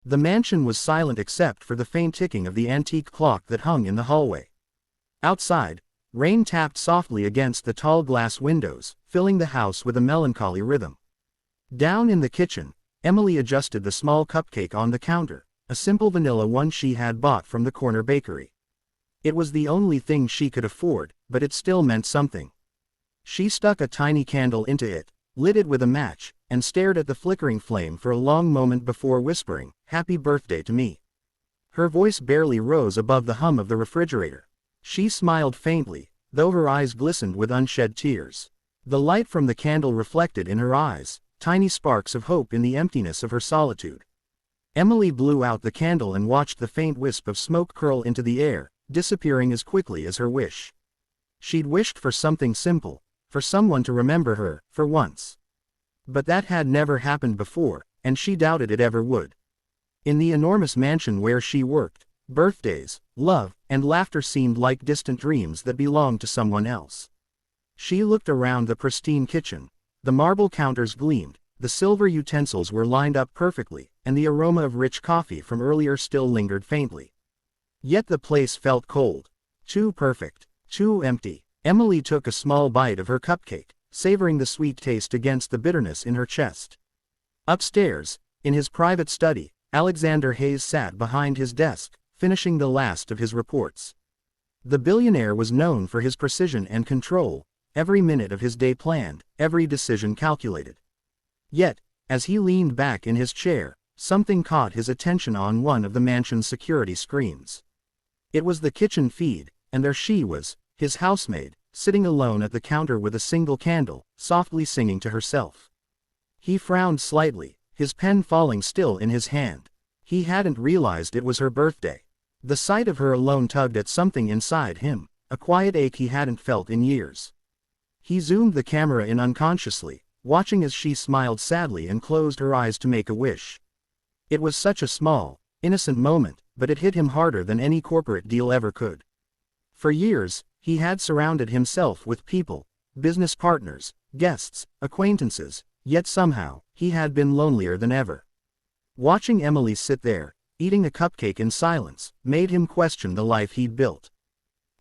The mansion was silent except for the faint ticking of the antique clock that hung in the hallway. Outside, rain tapped softly against the tall glass windows, filling the house with a melancholy rhythm. Down in the kitchen, Emily adjusted the small cupcake on the counter, a simple vanilla one she had bought from the corner bakery. It was the only thing she could afford, but it still meant something. She stuck a tiny candle into it, lit it with a match, and stared at the flickering flame for a long moment before whispering, "Happy birthday to me." Her voice barely rose above the hum of the refrigerator. She smiled faintly, though her eyes glistened with unshed tears. The light from the candle reflected in her eyes, tiny sparks of hope in the emptiness of her solitude. Emily blew out the candle and watched the faint wisp of smoke curl into the air, disappearing as quickly as her wish. She'd wished for something simple, for someone to remember her, for once. But that had never happened before, and she doubted it ever would. In the enormous mansion where she worked, birthdays, love, and laughter seemed like distant dreams that belonged to someone else. She looked around the pristine kitchen. The marble counters gleamed, the silver utensils were lined up perfectly, and the aroma of rich coffee from earlier still lingered faintly. Yet the place felt cold. Too perfect, too empty. Emily took a small bite of her cupcake, savoring the sweet taste against the bitterness in her chest. Upstairs, in his private study, Alexander Hayes sat behind his desk, finishing the last of his reports. The billionaire was known for his precision and control, every minute of his day planned, every decision calculated. Yet, as he leaned back in his chair, something caught his attention on one of the mansion's security screens. It was the kitchen feed, and there she was, his housemaid, sitting alone at the counter with a single candle, softly singing to herself. He frowned slightly, his pen falling still in his hand. He hadn't realized it was her birthday. The sight of her alone tugged at something inside him, a quiet ache he hadn't felt in years. He zoomed the camera in unconsciously, watching as she smiled sadly and closed her eyes to make a wish. It was such a small, innocent moment, but it hit him harder than any corporate deal ever could. For years, he had surrounded himself with people, business partners, guests, acquaintances, yet somehow, he had been lonelier than ever. Watching Emily sit there, eating a cupcake in silence, made him question the life he'd built.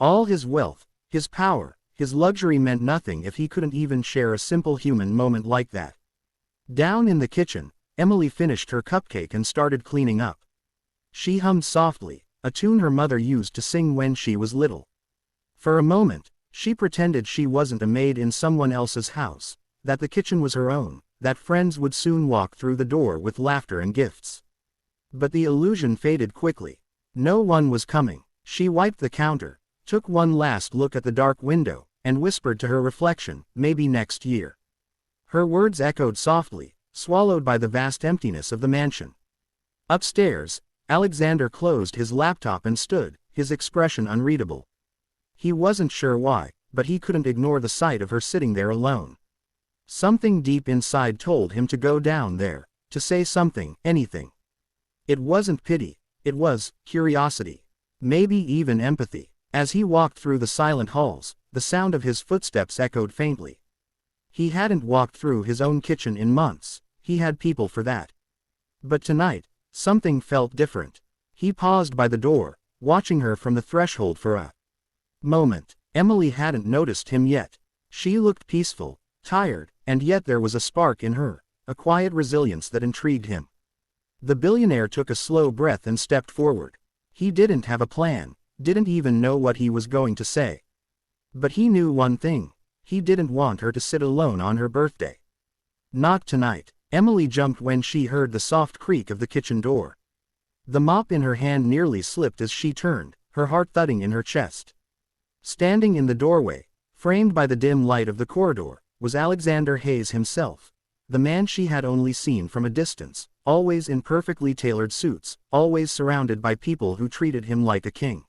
All his wealth, his power, his luxury meant nothing if he couldn't even share a simple human moment like that. Down in the kitchen, Emily finished her cupcake and started cleaning up. She hummed softly, a tune her mother used to sing when she was little. For a moment, she pretended she wasn't a maid in someone else's house, that the kitchen was her own, that friends would soon walk through the door with laughter and gifts. But the illusion faded quickly. No one was coming. She wiped the counter, took one last look at the dark window, and whispered to her reflection, "Maybe next year." Her words echoed softly, swallowed by the vast emptiness of the mansion. Upstairs, Alexander closed his laptop and stood, his expression unreadable. He wasn't sure why, but he couldn't ignore the sight of her sitting there alone. Something deep inside told him to go down there, to say something, anything. It wasn't pity, it was curiosity. Maybe even empathy. As he walked through the silent halls, the sound of his footsteps echoed faintly. He hadn't walked through his own kitchen in months, he had people for that. But tonight, something felt different. He paused by the door, watching her from the threshold for a moment. Emily hadn't noticed him yet. She looked peaceful, tired, and yet there was a spark in her, a quiet resilience that intrigued him. The billionaire took a slow breath and stepped forward. He didn't have a plan, didn't even know what he was going to say. But he knew one thing. He didn't want her to sit alone on her birthday. Not tonight. Emily jumped when she heard the soft creak of the kitchen door. The mop in her hand nearly slipped as she turned, her heart thudding in her chest. Standing in the doorway, framed by the dim light of the corridor, was Alexander Hayes himself, the man she had only seen from a distance, always in perfectly tailored suits, always surrounded by people who treated him like a king.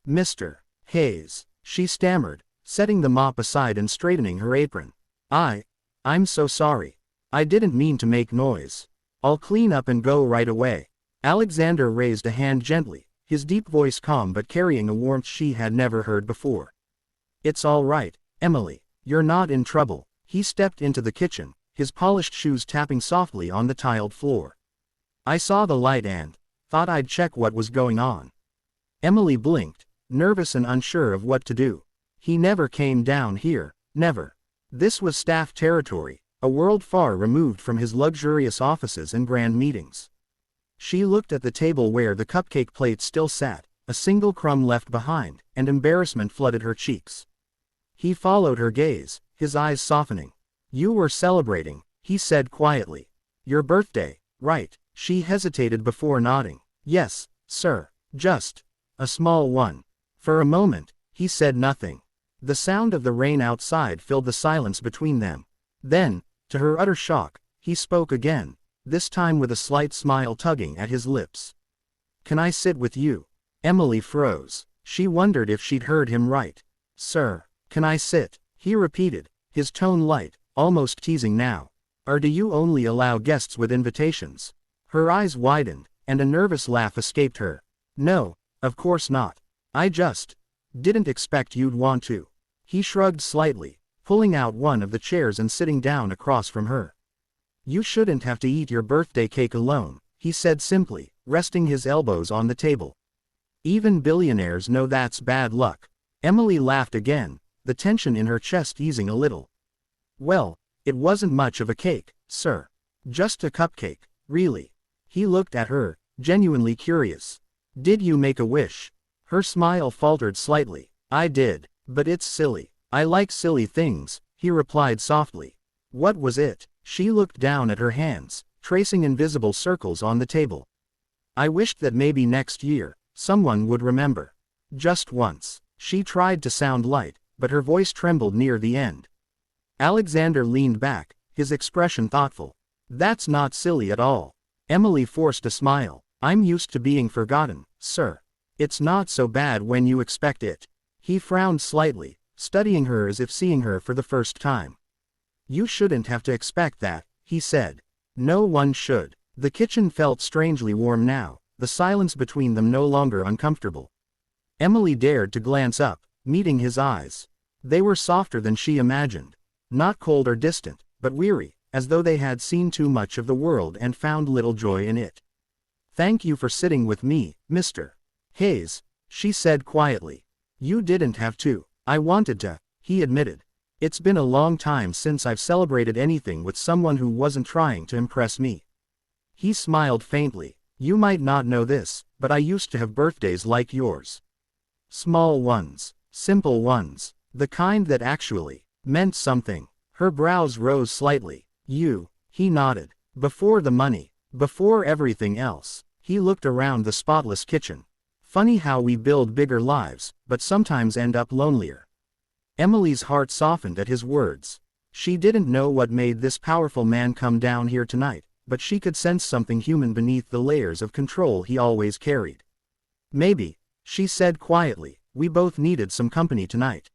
"Mr. Hayes," she stammered, setting the mop aside and straightening her apron. I'm so sorry. I didn't mean to make noise. I'll clean up and go right away." Alexander raised a hand gently, his deep voice calm but carrying a warmth she had never heard before. "It's all right, Emily. You're not in trouble." He stepped into the kitchen, his polished shoes tapping softly on the tiled floor. I saw the light and thought I'd check what was going on. Emily blinked, nervous and unsure of what to do. He never came down here, never. This was staff territory, a world far removed from his luxurious offices and grand meetings. She looked at the table where the cupcake plate still sat, a single crumb left behind, and embarrassment flooded her cheeks. He followed her gaze, his eyes softening. You were celebrating, he said quietly. Your birthday, right? She hesitated before nodding. Yes, sir. Just a small one. For a moment, he said nothing. The sound of the rain outside filled the silence between them. Then, to her utter shock, he spoke again, this time with a slight smile tugging at his lips. Can I sit with you? Emily froze. She wondered if she'd heard him right. Sir, can I sit? He repeated, his tone light, almost teasing now. Or do you only allow guests with invitations? Her eyes widened, and a nervous laugh escaped her. No, of course not. I just didn't expect you'd want to. He shrugged slightly, pulling out one of the chairs and sitting down across from her. You shouldn't have to eat your birthday cake alone, he said simply, resting his elbows on the table. Even billionaires know that's bad luck. Emily laughed again, the tension in her chest easing a little. Well, it wasn't much of a cake, sir. Just a cupcake, really. He looked at her, genuinely curious. Did you make a wish? Her smile faltered slightly. I did, but it's silly. I like silly things, he replied softly. What was it? She looked down at her hands, tracing invisible circles on the table. I wished that maybe next year, someone would remember. Just once. She tried to sound light, but her voice trembled near the end. Alexander leaned back, his expression thoughtful. That's not silly at all. Emily forced a smile. I'm used to being forgotten, sir. It's not so bad when you expect it. He frowned slightly, studying her as if seeing her for the first time. You shouldn't have to expect that, he said. No one should. The kitchen felt strangely warm now, the silence between them no longer uncomfortable. Emily dared to glance up, meeting his eyes. They were softer than she imagined. Not cold or distant, but weary, as though they had seen too much of the world and found little joy in it. Thank you for sitting with me, Mr. Hayes, she said quietly. You didn't have to. I wanted to, he admitted. It's been a long time since I've celebrated anything with someone who wasn't trying to impress me. He smiled faintly. You might not know this, but I used to have birthdays like yours. Small ones, simple ones, the kind that actually meant something. Her brows rose slightly. He nodded. Before the money, before everything else. He looked around the spotless kitchen. Funny how we build bigger lives, but sometimes end up lonelier. Emily's heart softened at his words. She didn't know what made this powerful man come down here tonight, but she could sense something human beneath the layers of control he always carried. Maybe, she said quietly, we both needed some company tonight.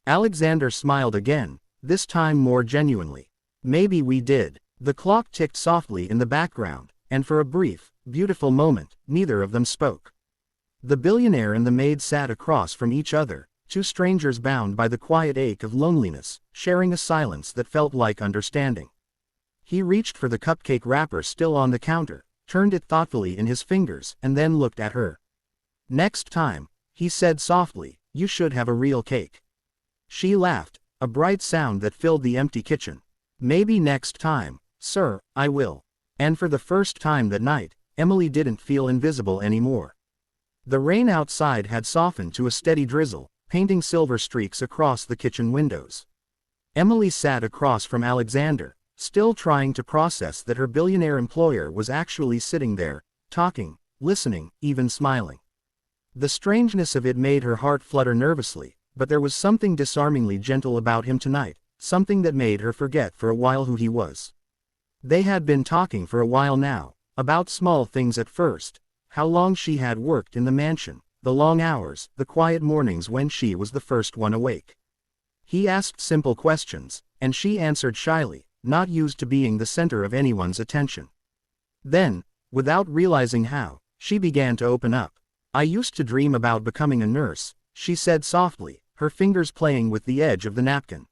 Alexander smiled again, this time more genuinely. Maybe we did. The clock ticked softly in the background, and for a brief, beautiful moment, neither of them spoke. The billionaire and the maid sat across from each other, two strangers bound by the quiet ache of loneliness, sharing a silence that felt like understanding. He reached for the cupcake wrapper still on the counter, turned it thoughtfully in his fingers, and then looked at her. Next time, he said softly, you should have a real cake. She laughed, a bright sound that filled the empty kitchen. Maybe next time, sir, I will. And for the first time that night, Emily didn't feel invisible anymore. The rain outside had softened to a steady drizzle, painting silver streaks across the kitchen windows. Emily sat across from Alexander, still trying to process that her billionaire employer was actually sitting there, talking, listening, even smiling. The strangeness of it made her heart flutter nervously, but there was something disarmingly gentle about him tonight, something that made her forget for a while who he was. They had been talking for a while now, about small things at first, how long she had worked in the mansion, the long hours, the quiet mornings when she was the first one awake. He asked simple questions, and she answered shyly, not used to being the center of anyone's attention. Then, without realizing how, she began to open up. I used to dream about becoming a nurse, she said softly, her fingers playing with the edge of the napkin.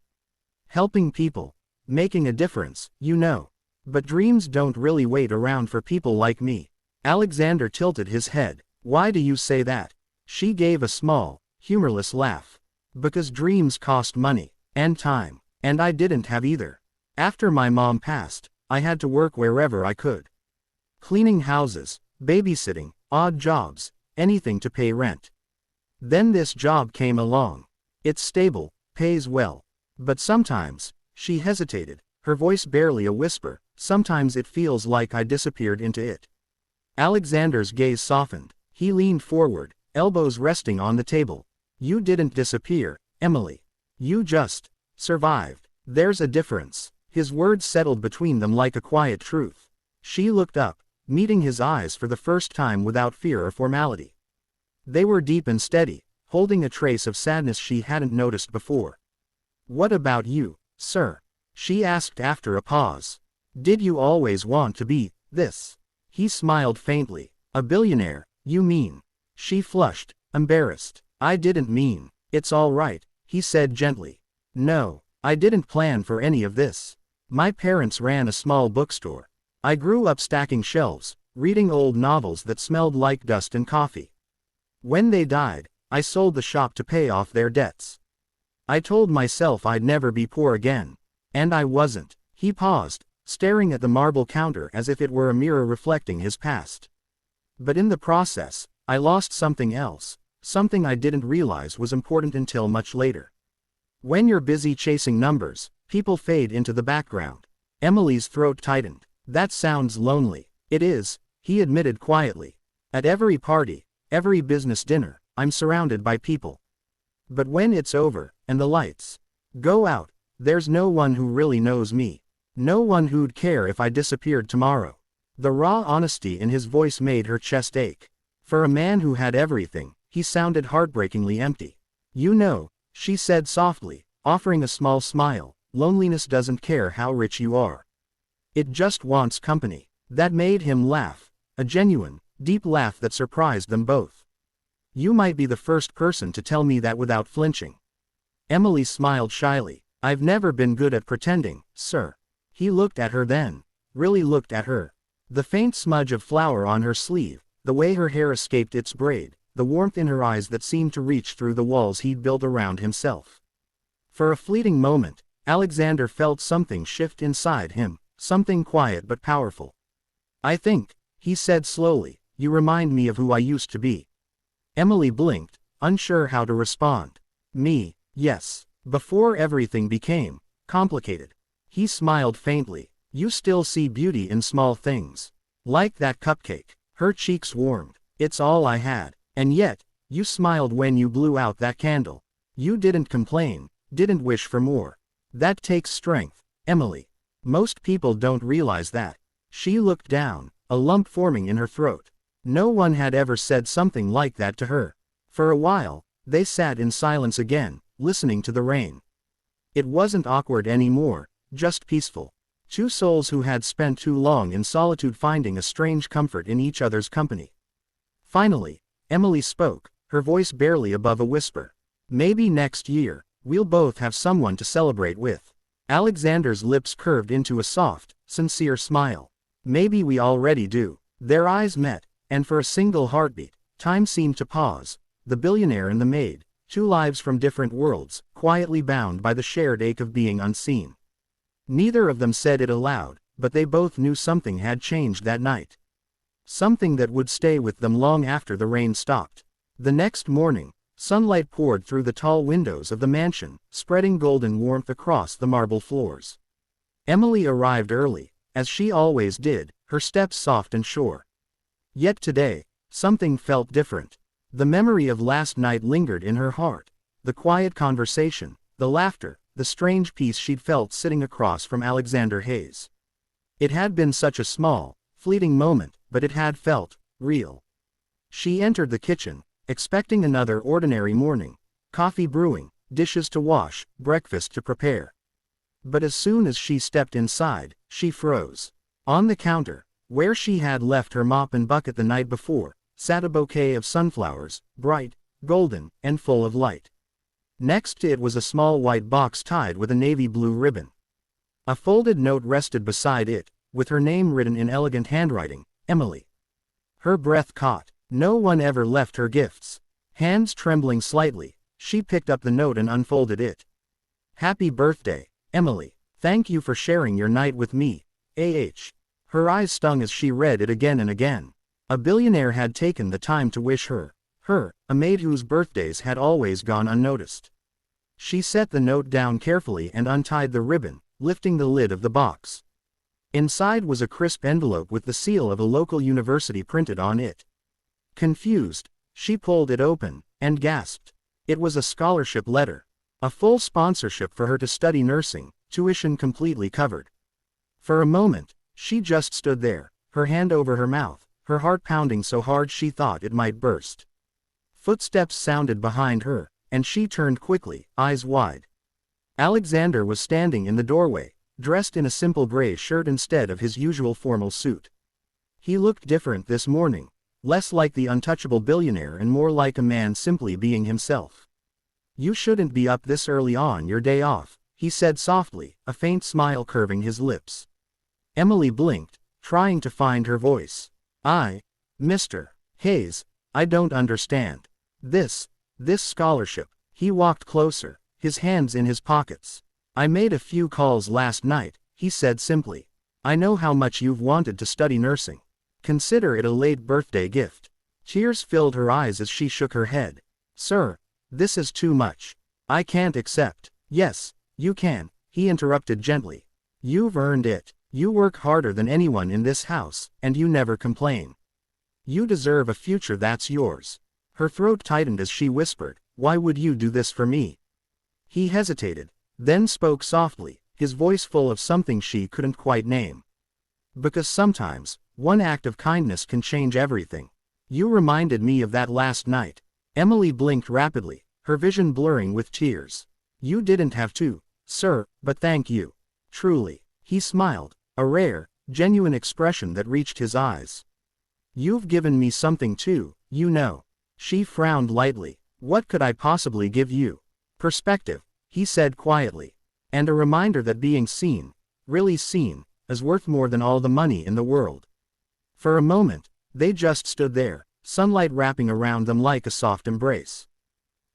Helping people. Making a difference, you know. But dreams don't really wait around for people like me. Alexander tilted his head. Why do you say that? She gave a small, humorless laugh. Because dreams cost money. And time. And I didn't have either. After my mom passed, I had to work wherever I could. Cleaning houses, babysitting, odd jobs, anything to pay rent. Then this job came along. It's stable, pays well. But sometimes, she hesitated, her voice barely a whisper, sometimes it feels like I disappeared into it. Alexander's gaze softened. He leaned forward, elbows resting on the table. You didn't disappear, Emily. You just survived. There's a difference. His words settled between them like a quiet truth. She looked up, meeting his eyes for the first time without fear or formality. They were deep and steady, holding a trace of sadness she hadn't noticed before. What about you, sir? She asked after a pause. Did you always want to be this? He smiled faintly. A billionaire, you mean? She flushed, embarrassed. I didn't mean. It's all right, he said gently. No, I didn't plan for any of this. My parents ran a small bookstore. I grew up stacking shelves, reading old novels that smelled like dust and coffee. When they died, I sold the shop to pay off their debts. I told myself I'd never be poor again. And I wasn't. He paused, staring at the marble counter as if it were a mirror reflecting his past. But in the process, I lost something else, something I didn't realize was important until much later. When you're busy chasing numbers, people fade into the background. Emily's throat tightened. That sounds lonely. It is, he admitted quietly. At every party, every business dinner, I'm surrounded by people. But when it's over, and the lights go out, there's no one who really knows me. No one who'd care if I disappeared tomorrow. The raw honesty in his voice made her chest ache. For a man who had everything, he sounded heartbreakingly empty. You know, she said softly, offering a small smile, loneliness doesn't care how rich you are. It just wants company. That made him laugh, a genuine, deep laugh that surprised them both. You might be the first person to tell me that without flinching. Emily smiled shyly. I've never been good at pretending, sir. He looked at her then. Really looked at her. The faint smudge of flour on her sleeve, the way her hair escaped its braid, the warmth in her eyes that seemed to reach through the walls he'd built around himself. For a fleeting moment, Alexander felt something shift inside him, something quiet but powerful. I think, he said slowly, you remind me of who I used to be. Emily blinked, unsure how to respond. Me, yes, before everything became complicated. He smiled faintly. You still see beauty in small things. Like that cupcake. Her cheeks warmed. It's all I had. And yet, you smiled when you blew out that candle. You didn't complain, didn't wish for more. That takes strength, Emily. Most people don't realize that. She looked down, a lump forming in her throat. No one had ever said something like that to her. For a while, they sat in silence again, listening to the rain. It wasn't awkward anymore, just peaceful. Two souls who had spent too long in solitude finding a strange comfort in each other's company. Finally, Emily spoke, her voice barely above a whisper. Maybe next year, we'll both have someone to celebrate with. Alexander's lips curved into a soft, sincere smile. Maybe we already do. Their eyes met, and for a single heartbeat, time seemed to pause. The billionaire and the maid, two lives from different worlds, quietly bound by the shared ache of being unseen. Neither of them said it aloud, but they both knew something had changed that night. Something that would stay with them long after the rain stopped. The next morning, sunlight poured through the tall windows of the mansion, spreading golden warmth across the marble floors. Emily arrived early, as she always did, her steps soft and sure. Yet today, something felt different. The memory of last night lingered in her heart. The quiet conversation, the laughter, the strange peace she'd felt sitting across from Alexander Hayes. It had been such a small, fleeting moment, but it had felt real. She entered the kitchen, expecting another ordinary morning. Coffee brewing, dishes to wash, breakfast to prepare. But as soon as she stepped inside, she froze. On the counter, where she had left her mop and bucket the night before, sat a bouquet of sunflowers, bright, golden, and full of light. Next to it was a small white box tied with a navy blue ribbon. A folded note rested beside it, with her name written in elegant handwriting, Emily. Her breath caught. No one ever left her gifts. Hands trembling slightly, she picked up the note and unfolded it. Happy birthday, Emily. Thank you for sharing your night with me. Her eyes stung as she read it again and again. A billionaire had taken the time to wish her, a maid whose birthdays had always gone unnoticed. She set the note down carefully and untied the ribbon, lifting the lid of the box. Inside was a crisp envelope with the seal of a local university printed on it. Confused, she pulled it open, and gasped. It was a scholarship letter. A full sponsorship for her to study nursing, tuition completely covered. For a moment, she just stood there, her hand over her mouth, her heart pounding so hard she thought it might burst. Footsteps sounded behind her, and she turned quickly, eyes wide. Alexander was standing in the doorway, dressed in a simple gray shirt instead of his usual formal suit. He looked different this morning, less like the untouchable billionaire and more like a man simply being himself. You shouldn't be up this early on your day off, he said softly, a faint smile curving his lips. Emily blinked, trying to find her voice. Mr. Hayes, I don't understand. This scholarship. He walked closer, his hands in his pockets. I made a few calls last night, he said simply. I know how much you've wanted to study nursing. Consider it a late birthday gift. Tears filled her eyes as she shook her head. Sir, this is too much. I can't accept. Yes, you can, he interrupted gently. You've earned it. You work harder than anyone in this house, and you never complain. You deserve a future that's yours. Her throat tightened as she whispered, why would you do this for me? He hesitated, then spoke softly, his voice full of something she couldn't quite name. Because sometimes, one act of kindness can change everything. You reminded me of that last night. Emily blinked rapidly, her vision blurring with tears. You didn't have to, sir, but thank you. Truly. He smiled, a rare, genuine expression that reached his eyes. You've given me something too, you know. She frowned lightly. What could I possibly give you? Perspective, he said quietly. And a reminder that being seen, really seen, is worth more than all the money in the world. For a moment, they just stood there, sunlight wrapping around them like a soft embrace.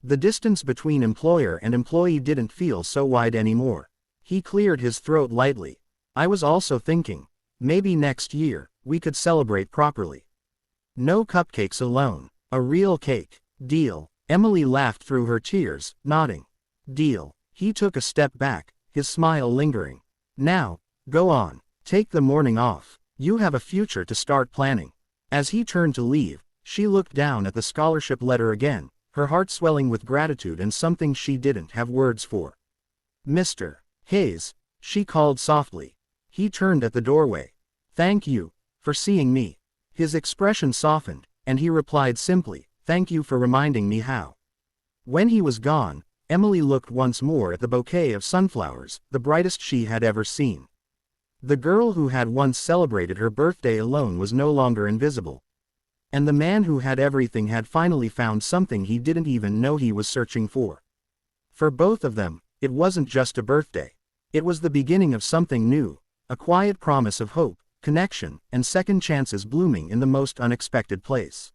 The distance between employer and employee didn't feel so wide anymore. He cleared his throat lightly. I was also thinking, maybe next year, we could celebrate properly. No cupcakes alone. A real cake. Deal. Emily laughed through her tears, nodding. Deal. He took a step back, his smile lingering. Now, go on. Take the morning off. You have a future to start planning. As he turned to leave, she looked down at the scholarship letter again, her heart swelling with gratitude and something she didn't have words for. Mr. Hayes, she called softly. He turned at the doorway. Thank you, for seeing me. His expression softened, and he replied simply, thank you for reminding me how. When he was gone, Emily looked once more at the bouquet of sunflowers, the brightest she had ever seen. The girl who had once celebrated her birthday alone was no longer invisible. And the man who had everything had finally found something he didn't even know he was searching for. For both of them, it wasn't just a birthday. It was the beginning of something new, a quiet promise of hope, connection, and second chances blooming in the most unexpected place.